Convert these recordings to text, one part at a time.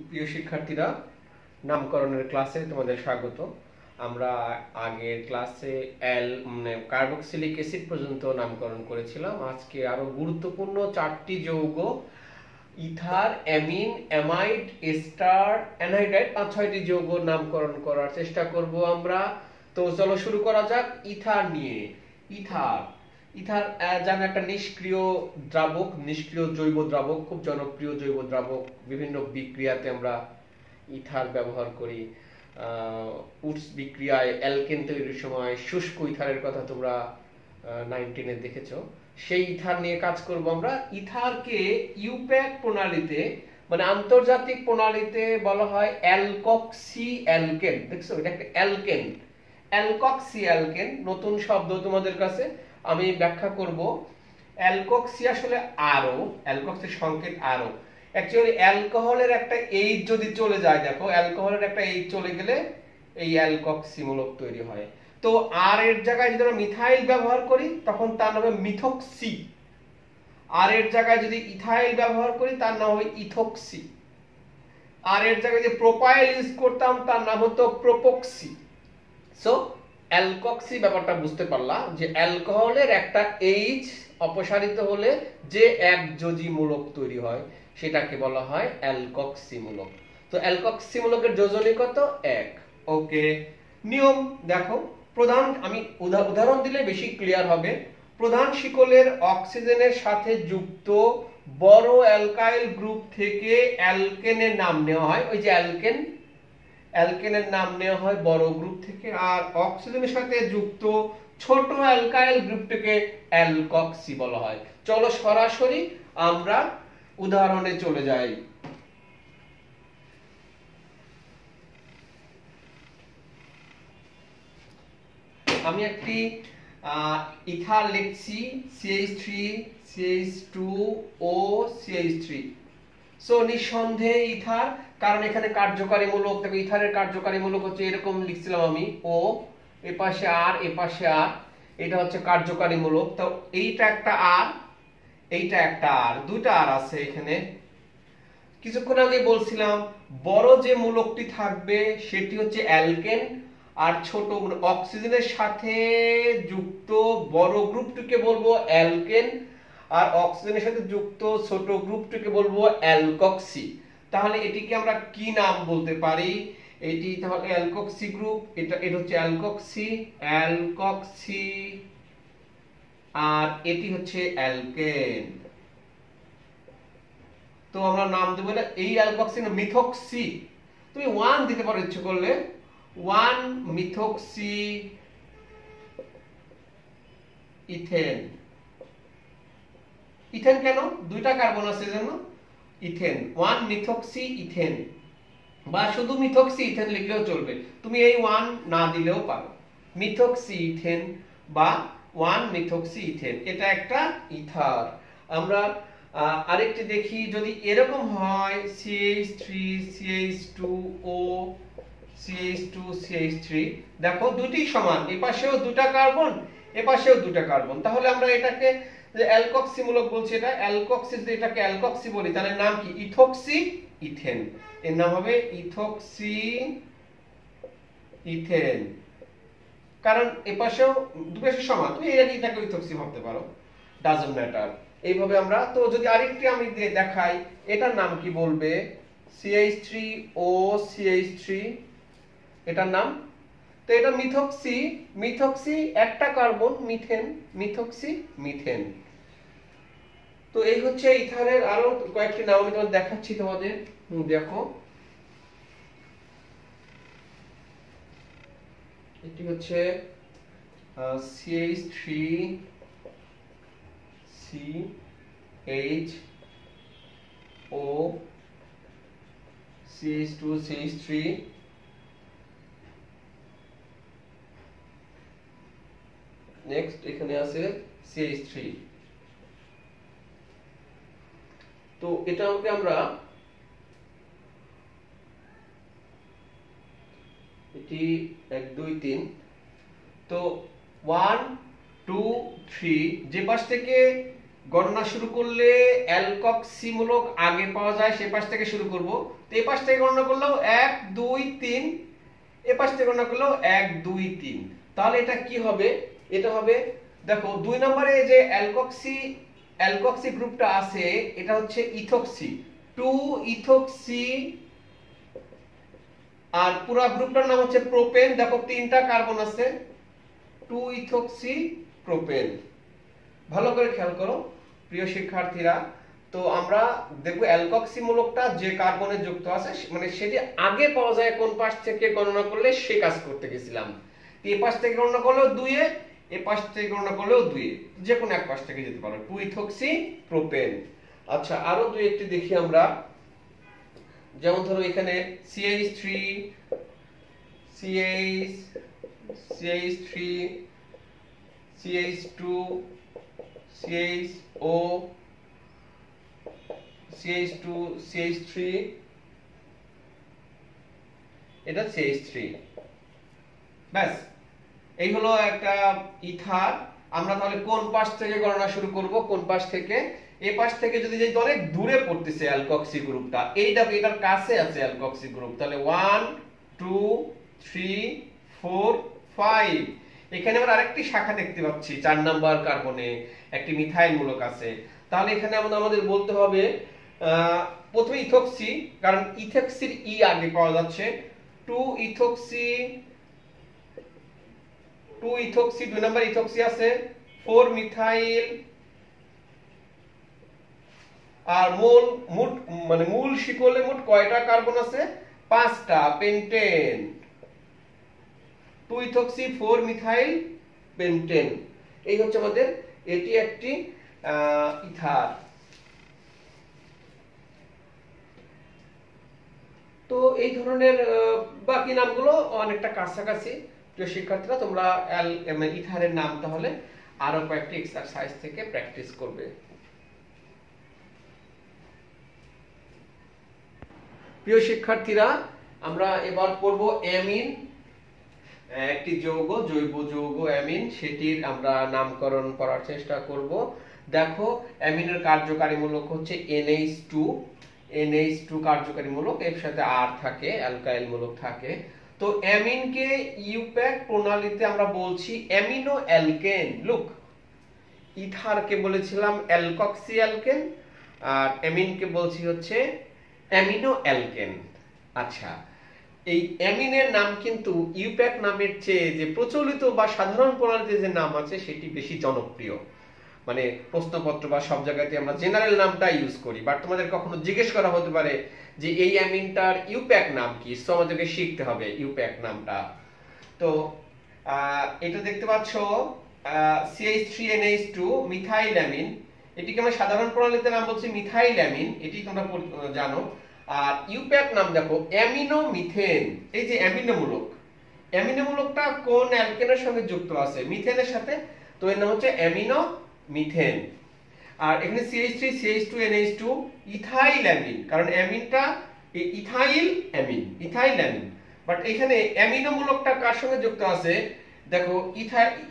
প্রিয় শিক্ষার্থীরা, নামকরণের ক্লাসে তোমাদের স্বাগত। আমরা আগের ক্লাসে কার্বক্সিলিক অ্যাসিড পর্যন্ত নামকরণ করেছিলাম। আজকে আরো গুরুত্বপূর্ণ 4টি যৌগ ether, amine, amide, ester, anhydride, 5-6টি যৌগ নামকরণ করার চেষ্টা করব আমরা। তো চলো শুরু করা যাক ইথার নিয়ে। ইথার যেন একটা নিষ্ক্রিয় দ্রাবক, নিষ্ক্রিয় জৈব দ্রাবক, খুব জনপ্রিয় জৈব দ্রাবক। বিভিন্ন বিক্রিয়াতে আমরা ইথার ব্যবহার করি। উডস বিক্রিয়ায় অ্যালকেন তৈরির সময় শুষ্ক ইথারের কথা তোমরা 19-এ দেখেছো। সেই ইথার নিয়ে কাজ করব আমরা। ইথারকে ইউপ্যাক প্রণালীতে, মানে আন্তর্জাতিক প্রণালীতে বলা হয় অ্যালকক্সি অ্যালকেন। দেখছো, এটা একটা অ্যালকেন, অ্যালকক্সি অ্যালকেন। নতুন শব্দ তোমাদের কাছে আমি ব্যাখ্যা করব। অ্যালকক্সি আসলে আরো, অ্যালকক্সির সংকেত আরো। অ্যাকচুয়ালি অ্যালকোহলের একটা এইচ যদি চলে যায়, দেখো অ্যালকোহলের একটা এইচ চলে গেলে এই অ্যালকক্সি মূলক তৈরি হয়। তো আর এর জায়গায় যদি আমরা মিথাইল ব্যবহার করি তখন তার নাম হবে মিথক্সি। আর এর জায়গায় যদি ইথাইল ব্যবহার করি তার নাম হবে ইথক্সি। আর এর জায়গায় যে প্রোপাইল ইউজ করতাম তার নাম হতো প্রোপক্সি। সো অ্যালকক্সি ব্যাপারটা বুঝতে পারলা যে অ্যালকোহলের একটা এইচ অপসারিত হলে যে একযোজী মূলক তৈরি হয় সেটাকে বলা হয় অ্যালকক্সি মূলক। তো অ্যালকক্সি মূলকের যোজনী কত? 1। ওকে, নিয়ম দেখো। প্রধান, আমি উদাহরণ দিলে বেশি ক্লিয়ার হবে। প্রধান শিকলের অক্সিজেনের সাথে যুক্ত বড় অ্যালকাইল গ্রুপ থেকে অ্যালকেনের নাম নেওয়া হয়। ওই যে অ্যালকেন, অ্যালকেনের নাম নেওয়া হয় বড় গ্রুপ থেকে। আর অক্সিজেনের সাথে যুক্ত ছোট অ্যালকাইল গ্রুপটিকে অ্যালকক্সি বলা হয়। চলো সরাসরি আমরা উদাহরণে চলে যাই। আমি একটি ইথার লিখছি, CH3 CH2O CH3। সো নিঃসন্দেহে ইথার, কারণ এখানে কার্যকারী মূলক, দেখো ইথারের কার্যকারী মূলক হচ্ছে এরকম লিখছিলাম আমি, ও এ পাশে আর এ পাশে আর, এটা হচ্ছে কার্যকারী মূলক। তো এইটা একটা আর, এইটা একটা আর, দুটো আর আছে এখানে। কিছুক্ষণ আগে বলছিলাম বড় যে মূলকটি থাকবে সেটি হচ্ছে অ্যালকেন, আর ছোট অক্সিজেনের সাথে যুক্ত বড় গ্রুপটিকে বলবো অ্যালকেন, আর অক্সিজেনের সাথে যুক্ত ছোট গ্রুপটিকে বলবো অ্যালকক্সি। তাহলে এটিকে আমরা কি নাম বলতে পারি? এটি তাহলে অ্যালকক্সি গ্রুপ, এটা হচ্ছে অ্যালকক্সি, অ্যালকক্সি, আর এটি হচ্ছে অ্যালকেন। তো আমরা নাম দেব না এই অ্যালকক্সি না মিথক্সি। তুমি 1 দিতে পারো ইচ্ছে করলে, 1 মিথক্সি ইথেন। ইথেন কেন? দুইটা কার্বন আছে জন্য ইথেন, 1 মিথক্সি ইথেন। বা শুধু মিথক্সি ইথেন লিখলেও চলবে, তুমি এই 1 না দিলেও পারো। মিথক্সি ইথেন বা 1 মিথক্সি ইথেন, এটা একটা ইথার। আমরা আরেকটি দেখি, যদি এরকম হয় CH3 CH2O CH2 CH3, দেখো দুটি সমান, এই পাশেও দুটো কার্বন এ পাশেও দুটো কার্বন, তাহলে আমরা এটাকে যে অ্যালকক্সি মূলক বলছি, এটা অ্যালকক্সি, যদি এটাকে অ্যালকক্সি বলি তাহলে নাম কি? Ethoxy ethane. এর নাম হবে ইথক্সি ইথেন, কারণ এ পাশেও দুপাশে সমান, তুমি এটাকে ইথক্সি ভাবতে পারো, ডাজন্ট ম্যাটার। এইভাবে আমরা, তো যদি আরেকটি আমি দেখাই, এটার নাম কি বলবে? CH3O CH3, এটার নাম। তো এটা মিথক্সি, মিথক্সি একটা কার্বন, মিথেন, মিথক্সি মিথেন। তো এই হচ্ছে ইথারের আরো কয়েকটি নাম আমি তোমাদের দেখাচ্ছি তোমাদের। দেখো এটি হচ্ছে CH3 CHO CH2 CH3, next এখানে আছে CH3। তো এটাকে আমরা এটি 1 2 3, তো 1 2 3 যে পাশ থেকে গণনা শুরু করলে অ্যালকক্সিমূলক আগে পাওয়া যায়, সে পাশ থেকে শুরু করব। তো এই পাশ থেকে গণনা করলেও 1 2 3, এ পাশ থেকে গণনা করলেও 1 2 3। তাহলে এটা কি হবে? এটা হবে, দেখো 2 নম্বরে যে অ্যালকক্সি গ্রুপটা আছে এটা হচ্ছে ইথক্সি, 2 ইথক্সি, আর পুরো গ্রুপটার নাম হচ্ছে প্রোপেন। দেখো তিনটা কার্বন আছে, 2 ইথক্সি প্রোপেন। ভালো করে খেয়াল করো প্রিয় শিক্ষার্থীরা। তো আমরা দেখব অ্যালকক্সি মূলকটা যে কার্বনে যুক্ত আছে মানে সেটি আগে পাওয়া যায় কোন পাশ থেকে গণনা করলে, সে কাজ করতে গেছিলাম। এ পাশ থেকে গণনা করলেও 2 এ, এ পাশ থেকে গণনা করলেও 2 এ, যে কোনো এক পাশ থেকে যেতে পারো, 2 ইথক্সি প্রোপেন। আচ্ছা আরো দুই একটি দেখি আমরা। যেমন ধরো এখানে CH3 CH3 CH2 CHO CH2 CH3, এটা CH3। ব্যাস, এই হলো একটা ইথার। আমরা তাহলে কোন পাশ থেকে গণনা শুরু করব? কোন পাশ থেকে? এই পাশ থেকে যদি যাই তো অনেক দূরে পড়তেছে অ্যালকক্সি গ্রুপটা, এইটা এটার কাছে আছে অ্যালকক্সি গ্রুপ। তাহলে 1 2 3 4 5। এখানে আমরা আরেকটি শাখা দেখতে পাচ্ছি, 4 নাম্বার কার্বনে একটি মিথাইল মূলক আছে। তাহলে এখানে আমাদের বলতে হবে প্রথমে ইথক্সি, কারণ ইথক্সির ই আগে পাওয়া যাচ্ছে, 2 ইথক্সি 2 নাম্বার ইথক্সি আছে, 4 মিথাইল, আর মূল শিকলে মোট কয়টা কার্বন আছে? 5টা, পেন্টেন। 2 ইথক্সি 4 মিথাইল পেন্টেন, এই হচ্ছে আমাদের এটি একটি ইথার। তো এই ধরনের বাকি নামগুলো অনেকটা কাছাকাছি। প্রিয় শিক্ষার্থীরা তোমরা ইথারের নাম তাহলে আরো কয়েকটি এক্সারসাইজ থেকে প্র্যাকটিস করবে। প্রিয় শিক্ষার্থীরা আমরা এবার পড়ব অ্যামিন, একটি যৌগ, জৈব যৌগ অ্যামিন, সেটির আমরা নামকরণ করার চেষ্টা করব। দেখো অ্যামিনের কার্যকারী মূলক হচ্ছে NH2 কার্যকারী মূলক, এর সাথে আর থাকে, অ্যালকাইল মূলক থাকে। তো অ্যামিনকে ইউপ্যাক প্রণালীতে আমরা বলছি অ্যামিনো অ্যালকেন। লুক, ইথারকে বলেছিলাম অ্যালকক্সি অ্যালকেন, আর অ্যামিনকে বলছি হচ্ছে অ্যামিনো অ্যালকেন। আচ্ছা, এই অ্যামিনের নাম কিন্তু ইউপ্যাক নামের চেয়ে যে প্রচলিত বা সাধারণ প্রণালীতে যে নাম আছে সেটি বেশি জনপ্রিয়। মানে প্রশ্নপত্র বা সব জায়গাতে আমরা জেনারেল নামটা ইউজ করি, বাট তোমাদের কখনো জিজ্ঞেস করা হতে পারে যে এই অ্যামিনটার ইউপ্যাক নাম কি, সো আমাদেরকে শিখতে হবে ইউপ্যাক নামটা। তো এটা দেখতে পাচ্ছ CH3NH2 মিথাইল অ্যামিন, এটিকে আমরা সাধারণ প্রণালীতে নাম বলছি মিথাইল অ্যামিন, এটি তোমরা জানো। আর ইউপ্যাক নাম দেখো অ্যামিনো মিথেন। এই যে অ্যামিনো মূলকটা কোন অ্যালকেনের সঙ্গে যুক্ত আছে? মিথেনের সাথে, তো এর নাম হচ্ছে অ্যামিনো মিথেন। আর এখানে CH3 CH2NH2 ইথাইল অ্যামিন, কারণ অ্যামিনটা ইথাইল অ্যামিন, বাট এখানে অ্যামিনো মূলকটা কার সঙ্গে যুক্ত আছে? দেখো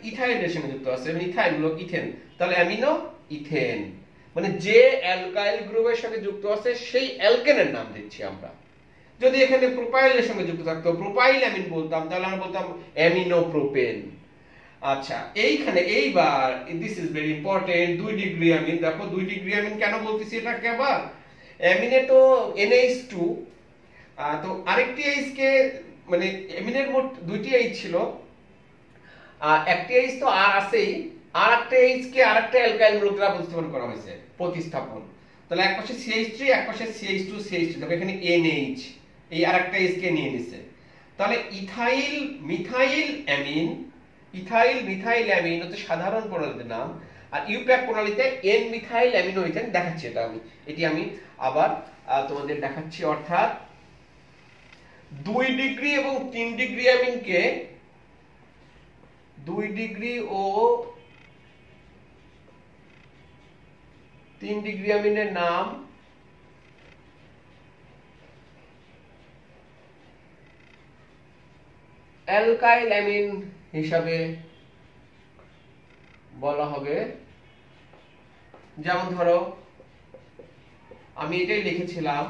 ইথাইলের সঙ্গে যুক্ত আছে, ইথাইল মূলক ইথেন, তাহলে অ্যামিনো ইথেন। মানে যে অ্যালকাইল গ্রুপের সঙ্গে যুক্ত আছে সেই অ্যালকেনের নাম দিচ্ছি আমরা। যদি এখানে প্রোপাইলের সঙ্গে যুক্ত থাকতো, প্রোপাইল অ্যামিন বলতাম, তাহলে আমরা বলতাম অ্যামিনো প্রোপেন। আচ্ছা, এইখানে এইবার this is very important, 2 degree amine. দেখো 2 ডিগ্রি অ্যামিন কেন বলতেছি এটাকে আবার? অ্যামিনে তো NH2, তো আরেকটি H কে, মানে অ্যামিনের মোট 2টি H ছিল, একটি H তো আর আছেই, আর একটা H কে আরেকটা অ্যালকাইল মূলক দ্বারা প্রতিস্থাপন করা হয়েছে, প্রতিস্থাপন। তাহলে একপাশে CH3 একপাশে CH2 দেখো এখানে NH, এই আরেকটা H কে নিয়ে নিছে। তাহলে ইথাইল মিথাইল অ্যামিন হচ্ছে সাধারণ প্রণালীতে নাম, আর ইউপ্যাক প্রণালীতে N মিথাইল অ্যামিনো ইথেন দেখাচ্ছি। এটি আমি আবার তোমাদের দেখাচ্ছি। অর্থাৎ 2 ডিগ্রি এবং 3 ডিগ্রি অ্যামিনকে 2 ডিগ্রি ও 3 ডিগ্রি অ্যামিনের নাম অ্যালকাইল অ্যামিন হিসাবে বলা হবে। যেমন ধরো আমি এটাই লিখেছিলাম,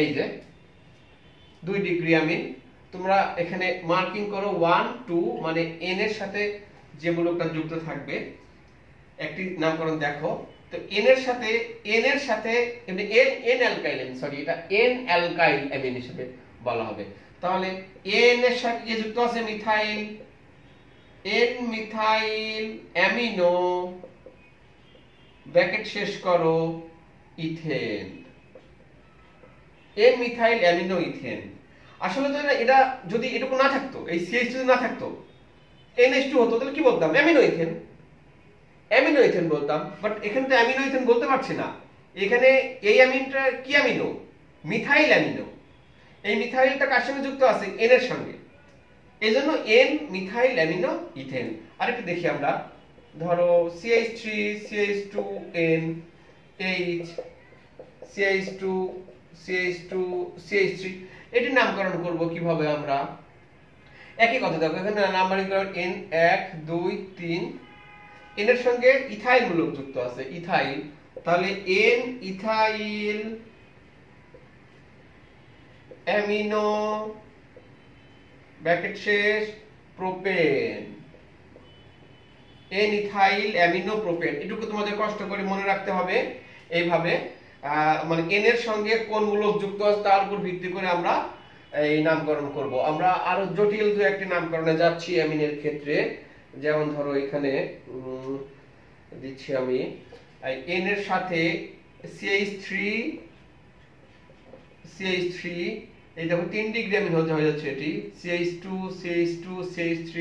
এই যে 2 ডিগ্রি আমিন। তোমরা এখানে মার্কিং করো 1 2, মানে n এর সাথে যে মূলকটা যুক্ত থাকবে একটি নামকরণ দেখো। তো n এর সাথে এমনি n অ্যালকাইল অ্যামিন, সরি এটা n অ্যালকাইল অ্যামিন হিসেবে বলা হবে। তাহলে n এর সাথে যে যুক্ত আছে methyl, n methyl amino, bracket শেষ করো, ethane, n methyl amino ethane. আসলে তো এটা যদি এটুকু না থাকতো, এই CH2 যদি না থাকতো, NH2 হতো, তাহলে কি বলতাম? অ্যামিনো ইথেন, অ্যামিনো ইথেন বলতাম। বাট এখানে তো অ্যামিনো ইথেন বলতে পারছি না। এখানে এই অ্যামিনটা কি অ্যামিনো? Methyl amino. এই মিথাইলটা কার সঙ্গে যুক্ত আছে? n এর সঙ্গে, এজন্য n মিথাইল অ্যামিনো ইথেন। আরেকটু দেখি আমরা, ধরো CH3 CH2 N H CH2 CH2 CH3, এটি নামকরণ করব কিভাবে আমরা? একই কথা দেখো, এখানে নাম্বারিং করব n 1 2 3, n এর সঙ্গে ইথাইল মূলক যুক্ত আছে, ইথাইল। তাহলে n ইথাইল অ্যামিনো, ব্র্যাকেট শেষ, propane, n ethyl amino propane. এটুকু তোমাদের কষ্ট করে মনে রাখতে হবে। এইভাবে মানে n এর সঙ্গে কোন মূলক যুক্ত আছে তার উপর ভিত্তি করে আমরা এই নামকরণ করব। আমরা আরো জটিল দু একটি নামকরণে যাচ্ছি অ্যামিনের ক্ষেত্রে। যেমন ধরো এখানে দিচ্ছি আমি n এর সাথে CH3 এই দেখো 3 ডিগ্রি অ্যামিন হয়ে যাচ্ছে এটি, CH2 CH2 CH3,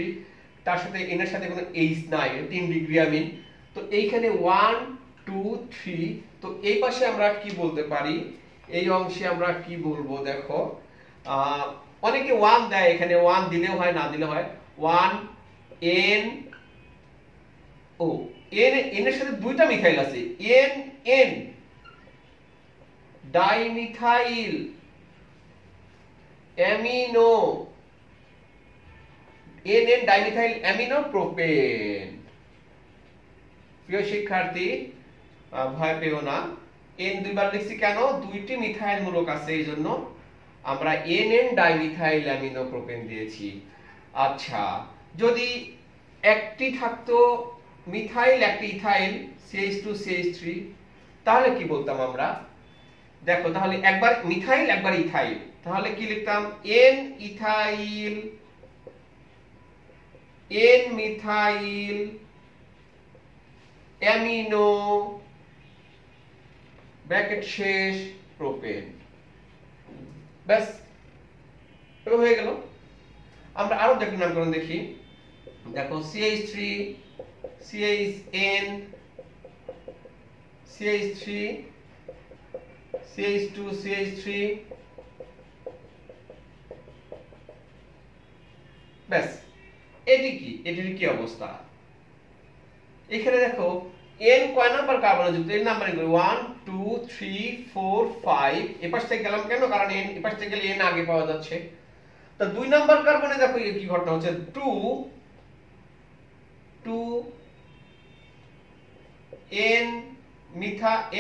তার সাথে n এর সাথে কোনো H নাই, 3 ডিগ্রি অ্যামিন। তো এইখানে 1 2 3, তো এই পাশে আমরা কি বলতে পারি? এই অংশে আমরা কি বলবো দেখো, অনেকে 1 দেয়, এখানে 1 দিলেও হয় না দিলেও হয়। 1 n ও n এর সাথে দুইটা মিথাইল আছে, n dimethyl amino, n dimethyl amino propane. প্রিয় শিক্ষার্থী ভয় পেও না, n দুইবার লিখছি কেন? দুইটি মিথাইল মূলক আছে, এইজন্য আমরা n ডাইমিথাইল অ্যামিনো প্রোপেন দিয়েছি। আচ্ছা, যদি একটি থাকতো মিথাইল একটি ইথাইল, CH2 CH3, তাহলে কি বলতাম আমরা? দেখো, তাহলে একবার মিথাইল একবার ইথাইল, তাহলে কি লিখতাম? n ethyl n methyl amino, bracket শেষ, প্রোপেন। ব্যাস, এটা হয়ে গেল। আমরা আরো দেখি নামকরণ দেখি। দেখো CH3 CHN CH3 CH2 CH3, ব্যাস। এটি কি? এটির কি অবস্থা? এখানে দেখো n কয় নাম্বার কার্বনে যুক্ত? এর নাম্বারিং করি 1 2 3 4 5। এপাশ থেকে গেলাম কেন? কারণ n এপাশ থেকে গেলে n আগে পাওয়া যাচ্ছে। তো 2 নাম্বার কার্বনে দেখো কি ঘটনা হচ্ছে, 2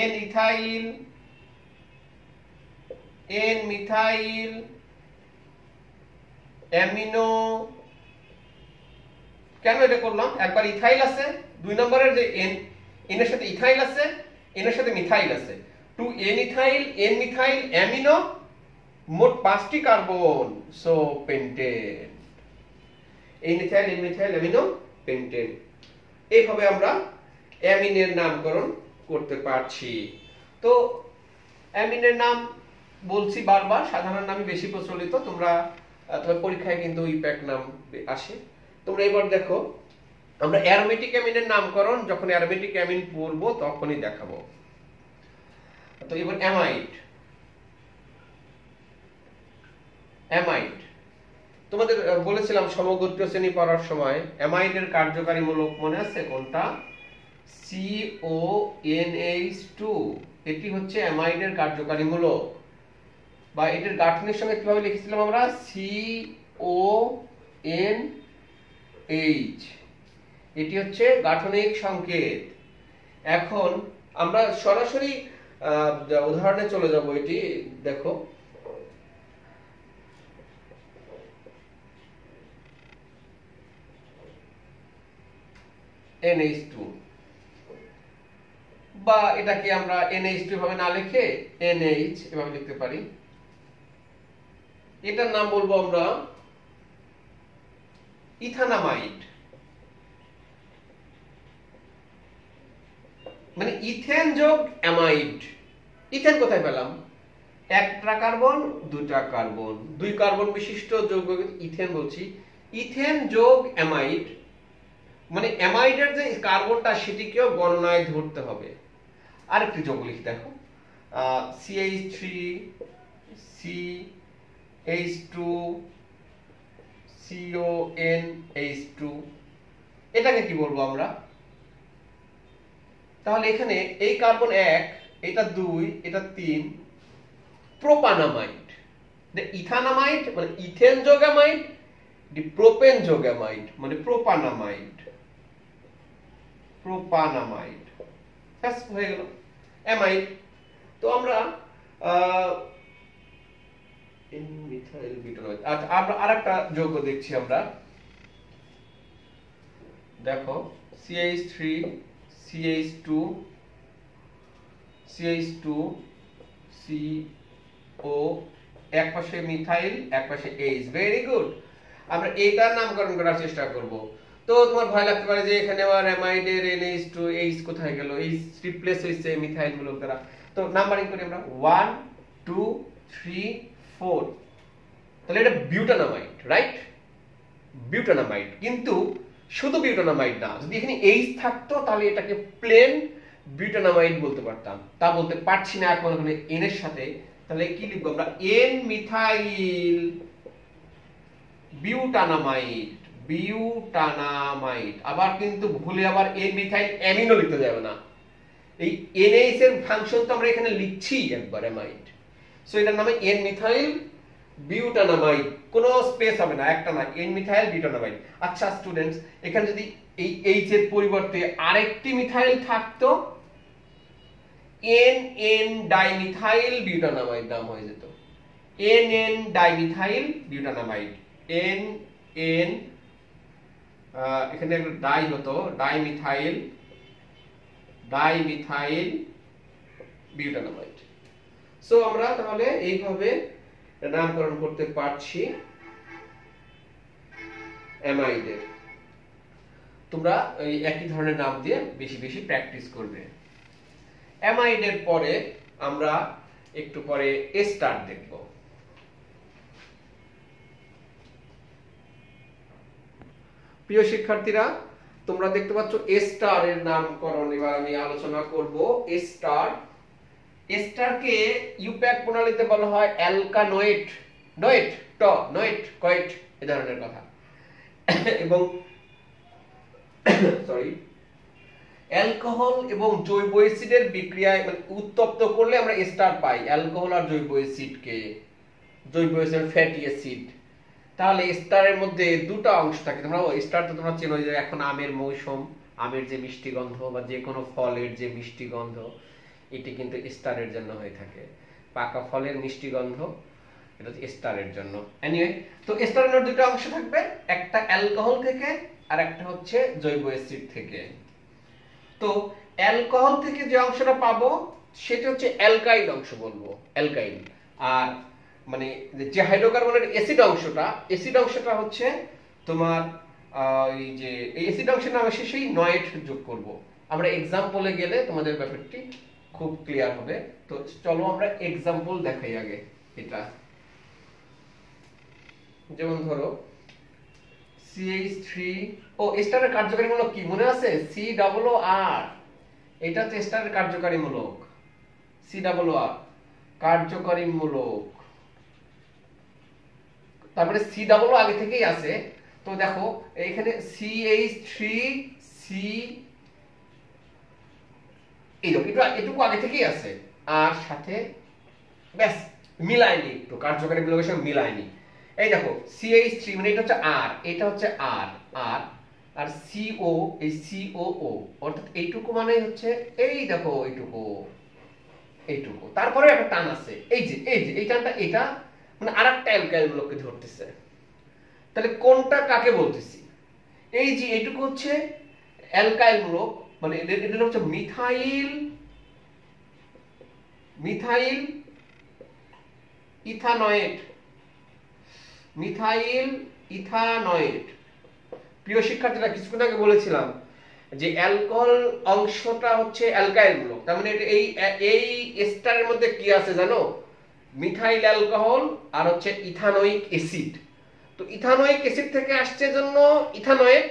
n ইথাইল অ্যামিনো। কেন এটা করলাম? একবার ইথাইল আছে, 2 নম্বরের যে n এর সাথে ইথাইল আছে, n এর সাথে মিথাইল আছে, 2 n ethyl n methyl amino, মোট 5টি carbon, so pentane. n ethyl n methyl amino pentane. এইভাবে আমরা অ্যামিনের নামকরণ করতে পারছি। তো অ্যামিনের নাম বলছি বারবার, সাধারণ নামই বেশি প্রচলিত। তোমরা পরীক্ষায় কিন্তু ইম্প্যাক্ট নাম আসে। তোমরা এবার দেখো, আমরা অ্যারোমেটিক অ্যামিনের নামকরণ যখন অ্যারোমেটিক অ্যামিন পড়বো তখনই দেখাবো। তো এবার অ্যামাইড তোমাদের বলেছিলাম সমগোত্রীয় শ্রেণী পড়ার সময়, অ্যামাইডের কার্যকারী মূলক মনে আছে কোনটা? CONH2। এটি হচ্ছে অ্যামাইডের কার্যকারী মূলক, বা এটার গাঠনিক সঙ্গে কিভাবে লিখেছিলাম আমরা? CONH। এটি হচ্ছে গাঠনিক সংকেত। এখন আমরা সরাসরি উদাহরণে চলে যাব। এটি দেখো, NH2, বা এটাকে আমরা NH2 ভাবে না লিখে NH এভাবে লিখতে পারি। এটার নাম বলবো আমরা ইথানামাইড, মানে ইথেন যোগ অ্যামাইড। ইথেন কোথায় পেলাম? একটা কার্বন দুটা কার্বন, দুই কার্বন বিশিষ্ট যৌগ ইথেন বলছি। ইথেন যোগ অ্যামাইড, মানে অ্যামাইডের যে কার্বনটা সেটিকেও গণনায় ধরতে হবে। আরেকটি যৌগ লিখি, দেখো CH3 CH2 CONH2, এটাকে কি বলবো আমরা? তাহলে এখানে এই কার্বন 1, এটা 2, এটা 3, প্রোপানামাইড। ইথানামাইড মানে ইথেন যোগ অ্যামাইড, প্রোপেন যোগ অ্যামাইড মানে প্রোপানামাইড। প্রোপানামাইড ব্যাস হয়ে গেল অ্যামাইড। তো আমরা মিথাইল বিউটানোয়েট। আচ্ছা, আমরা আরেকটা যৌগ দেখছি। আমরা দেখো CH3 CH2 CO, এক পাশে মিথাইল এক পাশে H। Very good. আমরা এইটার নামকরণ করার চেষ্টা করব। তো তোমার ভয় লাগতে পারে যে এখানে আবার অ্যামাইডের NH2 H কোথায় গেল? H রিপ্লেস হইছে মিথাইল গুলো দ্বারা। তো নাম্বারিং করি আমরা 1 2 3 4। তাহলে এটা বিউটানামাইড, রাইট? বিউটানামাইড। কিন্তু শুধু বিউটানামাইড না, যদি এখানে H থাকতো তাহলে এটাকে প্লেন বিউটানামাইড বলতে পারতাম। তা বলতে পারছি না এখন এখানে N এর সাথে। তাহলে কি লিখবো আমরা? N methyl butanamide. বিউটানামাইড। আবার কিন্তু ভুলে আবার N মিথাইল অ্যামিনও লিখতে যাবে না। এই NH এর ফাংশন তো আমরা এখানে লিখছি একবার অ্যামাইড। সো এটার নামে N মিথাইল বিউটানামাইড, কোনো স্পেস হবে না, একটা না, N মিথাইল বিউটানামাইড। আচ্ছা স্টুডেন্টস, এখানে যদি এই H এর পরিবর্তে আরেকটি মিথাইল থাকতো, NN ডাইমিথাইল বিউটানামাইড নাম হয়ে যেত। NN dimethyl বিউটানামাইড। NN এখানে একটা ডাই হতো, ডাইমিথাইল বিউটানামাইড। সো আমরা তাহলে এইভাবে নামকরণ করতে পারছি অ্যামাইডের। তোমরা এই একই ধরনের নাম দিয়ে বেশি বেশি প্র্যাকটিস করবে। অ্যামাইডের পরে আমরা একটু পরে এস্টার দেখব। প্রিয় শিক্ষার্থীরা, তোমরা দেখতে পাচ্ছ এস্টার এর নামকরণ এবার আমি আলোচনা করব। এস্টার, এস্টারকে ইউপ্যাক প্রণালীতে বলা হয় অ্যালকানোয়েট, নোয়েট, নোয়েট, কয়েট, এই ধরনের কথা। এবং সরি, অ্যালকোহল এবং জৈব অ্যাসিডের বিক্রিয়ায় মানে উত্তপ্ত করলে আমরা এস্টার পাই। অ্যালকোহল আর জৈব অ্যাসিডকে, জৈব অ্যাসিড ফ্যাটি অ্যাসিড। তাহলে এস্টারের মধ্যে দুটো অংশ থাকে। তোমরা এস্টার তো তোমরা চেনো, যে এখন আমের মৌসুম, আমের যে মিষ্টি গন্ধ বা যে কোনো ফলের যে মিষ্টি গন্ধ, এটি কিন্তু এস্টারের জন্য হয়ে থাকে। পাকা ফলের মিষ্টি গন্ধ, এটা হচ্ছে এস্টারের জন্য। এনিওয়ে, তো এস্টারের দুটো অংশ থাকবে, একটা অ্যালকোহল থেকে আর একটা হচ্ছে জৈব অ্যাসিড থেকে। তো অ্যালকোহল থেকে যে অংশটা পাবো সেটা হচ্ছে অ্যালকাইল অংশ বলবো, অ্যালকাইল। আর মানে যে হাইড্রোকার্বনের অ্যাসিড অংশটা হচ্ছে তোমার এই যে এই অ্যাসিড অংশের নামে শেষেই নয়েট যোগ করব। আমরা এক্সাম্পলে গেলে তোমাদের ব্যাপারটি খুব ক্লিয়ার হবে। তো চলো আমরা এক্সাম্পল দেখাই আগে। এটা যেমন ধরো CH3, ও এস্টারের কার্যকারীমূলক কি মনে আছে? COOR। এটা হচ্ছে এস্টারের কার্যকারীমূলক, COOR কার্যকারীমূলক। তারপরে COO আগে থেকেই আছে। তো দেখো এইখানে CH3C, এটুকু আগে থেকেই আছে, আর সাথে ব্যাস মিলায়নি, একটু কার্যকারীমূলকের সঙ্গে মিলায়নি। এই দেখো CH3 মানে এটা হচ্ছে R, এটা হচ্ছে R, আর সিও, এই সিওও অর্থাৎ এইটুকু মানে হচ্ছে এই দেখো এইটুকু, এইটুকু, তারপরে একটা টান আছে, এই যে এই টানটা, এটা মানে আরেকটা অ্যালকাইল মূলককে ধরতেছে। তাহলে কোনটা কাকে বলতেছি? এই যে এইটুকু হচ্ছে অ্যালকাইল মূলক, মানে এটা হচ্ছে methyl, methyl ethanoate, methyl ethanoate. প্রিয় শিক্ষার্থীরা, কিছুক্ষণ আগে বলেছিলাম যে অ্যালকোহল অংশটা হচ্ছে অ্যালকাইল মূলক, তার মানে এই এই এস্টারের মধ্যে কি আছে জানো? মিথাইল অ্যালকোহল আর হচ্ছে ইথানোয়িক অ্যাসিড। তো ইথানোয়িক অ্যাসিড থেকে আসছে জন্য ইথানয়েট,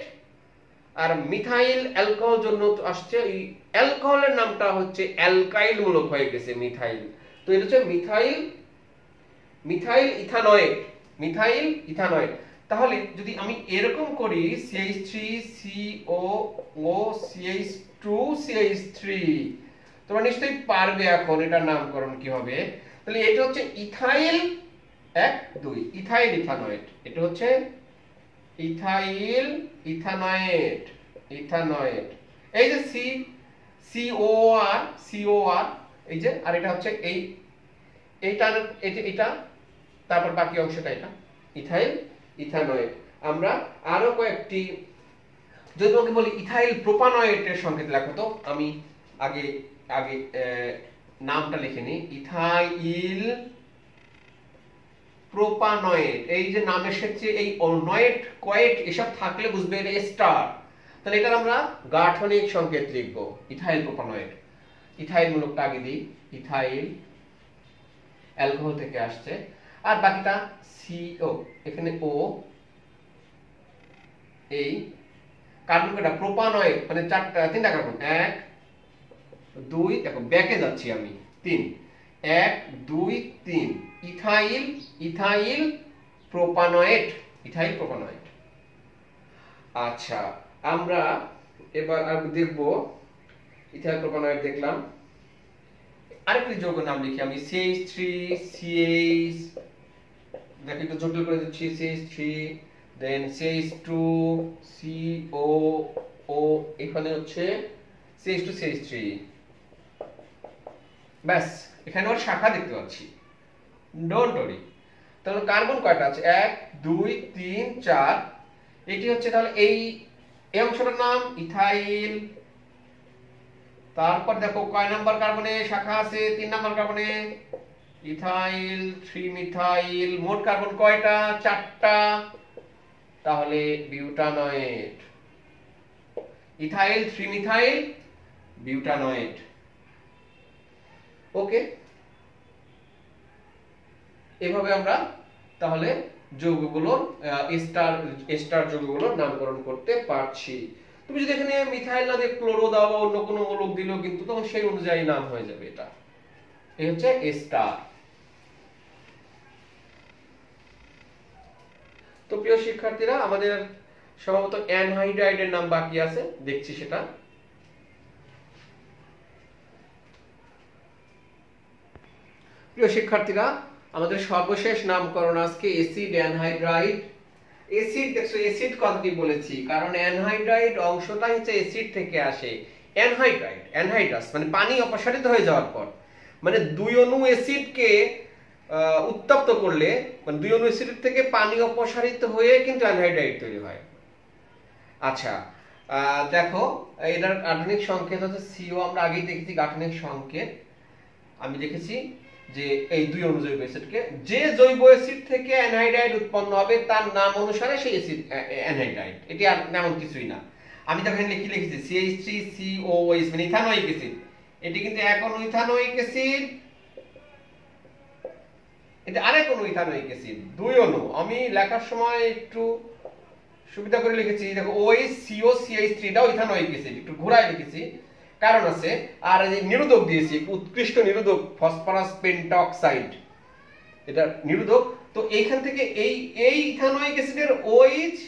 আর মিথাইল অ্যালকোহল জন্য আসছে এই অ্যালকোহলের নামটা হচ্ছে অ্যালকাইল মূলক হয়ে গেছে মিথাইল। তো এটা হচ্ছে methyl, methyl ethanoate, methyl ethanoate. তাহলে যদি আমি এরকম করি CH3COO CH2CH3, তোমরা নিশ্চয়ই পারবে এখন এটার নামকরণ কি হবে। তাহলে এটা হচ্ছে ইথাইল 1 2, ইথাইল ইথানয়েট, এটা হচ্ছে ইথাইল ইথানয়েট, ইথানয়েট। এই যে COR এই যে, আর এটা হচ্ছে এইটা, এটা, তারপর বাকি অংশটা এটা ইথাইল ইথানয়েট। আমরা আরো কয়েকটি, যদি তোমাকে বলি ইথাইল প্রোপানয়েটের সংকেত লেখো তো, আমি আগে আগে নামটা লিখে নিই। ইথাইল প্রোপানয়েট, এই যে নামের সাথে এই নয়েট কয়েট এসব থাকলে বুঝবে এটা স্টার। তাহলে এটার আমরা গাঠনিক সংকেত লিখব ইথাইল প্রোপানয়েট। ইথাইল মূলকটা আগে দিই, ইথাইল অ্যালকোহল থেকে আসছে, আর বাকিটা CO, এখানে O, এই কার্বন কয়টা? প্রোপানয়েট, মানে তিনটা কার্বন, 1 2, দেখো ব্যাকে যাচ্ছি আমি, 3, 1 2 3, ইথাইল, ইথাইল প্রোপানয়েট, ইথাইল প্রোপানয়েট। আচ্ছা, আমরা এবার আর দেখব, ইথাইল প্রোপানয়েট দেখলাম, আরেকটি যৌগের নাম লিখি আমি, CH3CH, দেখো একটু জটিল করে দিচ্ছি, CH3, দেন CH2COO, এখানে হচ্ছে CH2CH3, ব্যাস, এখানে ওর শাখা দেখতে পাচ্ছি, ডোন্ট ওরি। তাহলে কার্বন কয়টা আছে? 1 2 3 4, এটি হচ্ছে তাহলে এই অংশটার নাম ইথাইল। তারপর দেখো কয় নাম্বার কার্বনে শাখা আছে? 3 নাম্বার কার্বনে ইথাইল 3 মিথাইল, মোট কার্বন কয়টা? 4টা, তাহলে বিউটানয়েট, ইথাইল 3 মিথাইল বিউটানয়েট। ওকে, এভাবে আমরা তাহলে যৌগগুলোর এস্টার যৌগগুলোর নামকরণ করতে পারছি। তুমি যদি এখানে মিথাইল না দিয়ে ক্লোরো দাও বা অন্য কোনো মূলক দিলেও কিন্তু তখন সেই অনুযায়ী নাম হয়ে যাবে। এটা এই হচ্ছে এস্টার। তো প্রিয় শিক্ষার্থীরা, আমাদের সম্ভবত অ্যানহাইড্রাইডের নাম বাকি আছে, দেখছি সেটা। প্রিয় শিক্ষার্থীরা, আমাদের সর্বশেষ নামকরণ আজকে অ্যাসিড অ্যানহাইড্রাইড। অ্যাসিড, দেখছো অ্যাসিড কথাটি বলেছি কারণ অ্যানহাইড্রাইড অংশটা হচ্ছে অ্যাসিড থেকে আসে। অ্যানহাইড্রাইড, অ্যানহাইড্রাস মানে পানি অপসারিত হয়ে যাওয়ার পর, মানে দুই অণু অ্যাসিডকে উত্তপ্ত করলে, মানে দুই অণু অ্যাসিড থেকে পানি অপসারিত হয়ে কিন্তু অ্যানহাইড্রাইড তৈরি হয়। আচ্ছা, দেখো এটার গাঠনিক সংকেত হচ্ছে CO, আমরা আগেই দেখেছি গাঠনিক সংকেত, আমি দেখেছি যে এই দুই অণু জৈব অ্যাসিডকে, যে জৈব অ্যাসিড থেকে অ্যানহাইড্রাইড উৎপন্ন হবে তার নাম অনুসারে সেই অ্যাসিড অ্যানহাইড্রাইড, এটি আর তেমন কিছুই না। আমি তো এখানে লিখেছি CH3COOH মানে ইথানোয়িক অ্যাসিড, এটি কিন্তু এক অণু ইথানোয়িক অ্যাসিড, এটা আরেক অণু ইথানোয়িক অ্যাসিড, দুই অণু। আমি লেখার সময় একটু সুবিধা করে লিখেছি, দেখো OHCOCH3 এটাও ইথানোয়িক অ্যাসিড, একটু ঘোরায় লিখেছি, কারণ আছে। আর এই নিরোধক দিয়েছি, উৎকৃষ্ট নিরোধক ফসফরাস পেন্টঅক্সাইড, এটা নিরোধক। তো এইখান থেকে এই ইথানোয়িক অ্যাসিডের OH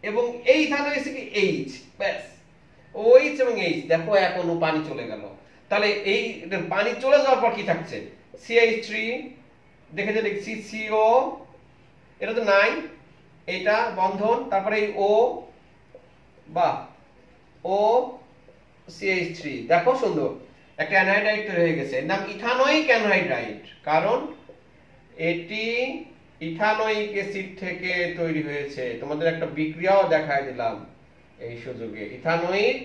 এবং এই ইথানোয়িক অ্যাসিডের H, ব্যাস OH এবং H, দেখো এক অণু পানি চলে গেল। তাহলে এই পানি চলে যাওয়ার পর কি থাকছে? CH3, দেখে যে লিখছি CO, এটা তো নাই, এটা বন্ধন, তারপরে এই O, বা ও CH3, দেখো সুন্দর একটা অ্যানহাইড্রাইড তৈরি হয়ে গেছে, এর নাম ইথানোয়িক অ্যানহাইড্রাইড, কারণ এটি ইথানোয়িক অ্যাসিড থেকে তৈরি হয়েছে। তোমাদের একটা বিক্রিয়াও দেখায় দিলাম এই সুযোগে, ইথানোয়িক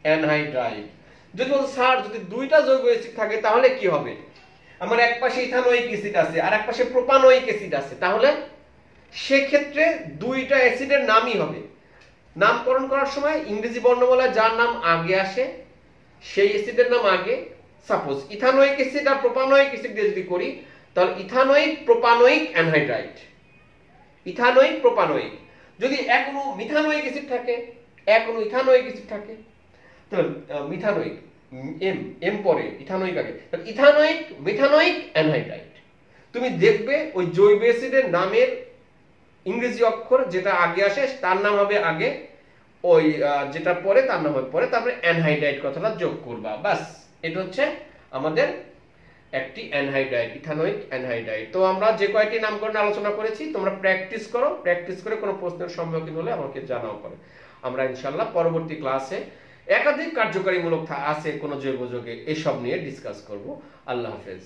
অ্যানহাইড্রাইড। যদি বলতো স্যার যদি দুইটা জৈব অ্যাসিড থাকে তাহলে কি হবে, আমার এক পাশে ইথানোয়িক অ্যাসিড আছে আর এক পাশে প্রোপানোয়িক অ্যাসিড আছে, তাহলে সেক্ষেত্রে দুইটা অ্যাসিডের নামই হবে, নামকরণ করার সময় ইংরেজি বর্ণমালা যার নাম আগে আসে সেই অ্যাসিডের নাম আগে। সাপোজ ইথানোয়িক অ্যাসিড আর প্রোপানোয়িক অ্যাসিড দিয়ে যদি করি তাহলে ethanoic propanoic anhydride, ethanoic propanoic. যদি এখনো মিথানোয়িক অ্যাসিড থাকে, এখনো ইথানোয়িক অ্যাসিড থাকে, তাহলে মিথানোয়িক, এম এম পরে ইথানোয়িক আগে, তাহলে ইথানোয়িক মিথানোয়িক অ্যানহাইড্রাইড। তুমি দেখবে ওই জৈব অ্যাসিডের নামের ইংরেজি অক্ষর যেটা আগে আসে তার নাম হবে আগে, ওই যেটা পরে তার নাম হবে পরে, তারপরে অ্যানহাইড্রাইড কথাটা যোগ করবা, বাস। এটা হচ্ছে আমাদের একটি অ্যানহাইড্রাইড, ইথানোয়িক অ্যানহাইড্রাইড। তো আমরা যে কয়টি নামকরণ আলোচনা করেছি তোমরা প্র্যাকটিস করো, প্র্যাকটিস করে কোনো প্রশ্নের সম্মুখীন হলে আমাকে জানাও করে। আমরা ইনশাআল্লাহ পরবর্তী ক্লাসে একাধিক কার্যকারীমূলক আছে কোনো জৈব যৌগে এসব নিয়ে ডিসকাস করব। আল্লাহ হাফেজ।